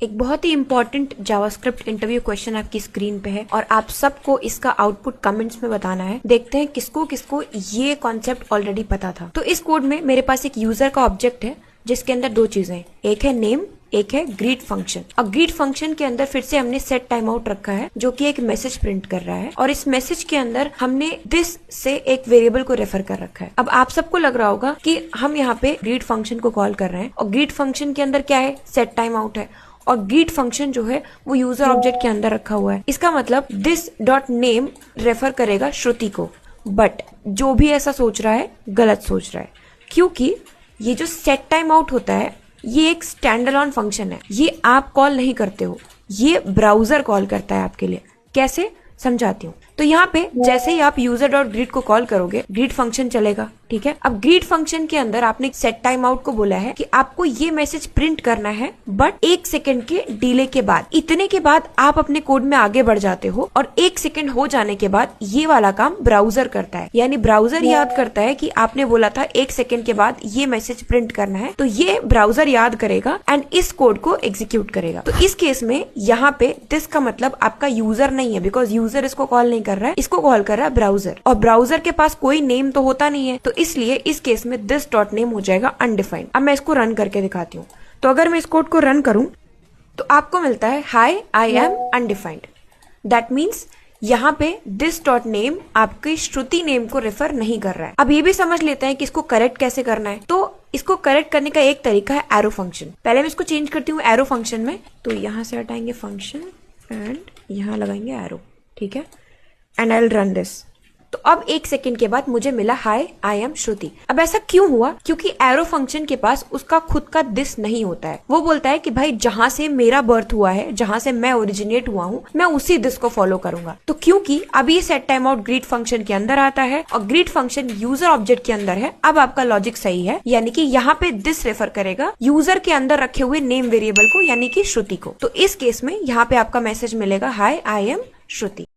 एक बहुत ही important JavaScript interview question आपकी स्क्रीन पे है और आप सबको इसका आउटपुट कमेंट्स में बताना है। देखते हैं किसको किसको ये कॉन्सेप्ट ऑलरेडी पता था। तो इस कोड में मेरे पास एक यूजर का ऑब्जेक्ट है जिसके अंदर दो चीजें हैं, एक है नेम, एक है ग्रीट फंक्शन। और ग्रीट फंक्शन के अंदर फिर से हमने सेट टाइम आउट रखा है जो कि एक मैसेज प्रिंट कर रहा है और इस मैसेज के अंदर हमने दिस से एक वेरिएबल को रेफर कर रखा है। अब आप सबको लग रहा होगा कि हम यहाँ पे ग्रीट फंक्शन को कॉल कर रहे हैं और ग्रीट फंक्शन के अंदर क्या है, सेट टाइम आउट है और ग्रीट फंक्शन जो है वो यूजर ऑब्जेक्ट के अंदर रखा हुआ है। इसका मतलब दिस डॉट नेम रेफर करेगा श्रुति को। बट जो भी ऐसा सोच रहा है गलत सोच रहा है, क्योंकि ये जो सेट टाइम आउट होता है ये एक स्टैंड अलोन फंक्शन है। ये आप कॉल नहीं करते हो, ये ब्राउजर कॉल करता है आपके लिए। कैसे, समझाती हूँ। तो यहाँ पे जैसे ही आप यूजर डॉट ग्रीट को कॉल करोगे ग्रीट फंक्शन चलेगा, ठीक है। अब ग्रीट फंक्शन के अंदर आपने सेट टाइम आउट को बोला है कि आपको ये मैसेज प्रिंट करना है बट 1 सेकंड के डिले के बाद। इतने के बाद आप अपने कोड में आगे बढ़ जाते हो और 1 सेकंड हो जाने के बाद ये वाला काम ब्राउजर करता है। यानी ब्राउजर याद करता है कि आपने बोला था 1 सेकंड के बाद ये मैसेज प्रिंट करना है, तो ये ब्राउजर याद करेगा एंड इस कोड को एग्जीक्यूट करेगा। तो इस केस में यहाँ पे दिस का मतलब आपका यूजर नहीं है, बिकॉज यूजर इसको कॉल नहीं कर रहा है, इसको कॉल कर रहा है ब्राउजर। और ब्राउजर के पास कोई नेम तो होता नहीं है, तो इसलिए इस केस में दिस डॉट नेम हो जाएगा अनडिफाइंड। अब मैं इसको रन करके दिखाती हूँ। तो अगर मैं इस कोड को रन करूं तो आपको मिलता है hi I am undefined. That means यहाँ पे दिस डॉट नेम आपकी श्रुति नेम को रेफर नहीं कर रहा है। अब ये भी समझ लेते हैं कि इसको करेक्ट कैसे करना है। तो इसको करेक्ट करने का एक तरीका है एरो फंक्शन। पहले मैं इसको चेंज करती हूँ एरो फंक्शन में। तो यहाँ से हटाएंगे फंक्शन एंड यहाँ लगाएंगे एरो, ठीक है। And I will run this. तो अब 1 सेकंड के बाद मुझे मिला हाय आई एम श्रुति। अब ऐसा क्यों हुआ? क्योंकि एरो फंक्शन के पास उसका खुद का दिस नहीं होता है। वो बोलता है कि भाई जहां से मेरा बर्थ हुआ है, जहां से मैं ओरिजिनेट हुआ हूं, मैं उसी दिस को फॉलो करूंगा। तो क्योंकि अब ये set time out greet function के अंदर आता है और ग्रीट फंक्शन यूजर ऑब्जेक्ट के अंदर है, अब आपका लॉजिक सही है। यानी कि यहाँ पे दिस रेफर करेगा यूजर के अंदर रखे हुए नेम वेरिएबल को, यानी कि श्रुति को। तो इस केस में यहाँ पे आपका मैसेज मिलेगा हाय आई एम श्रुति।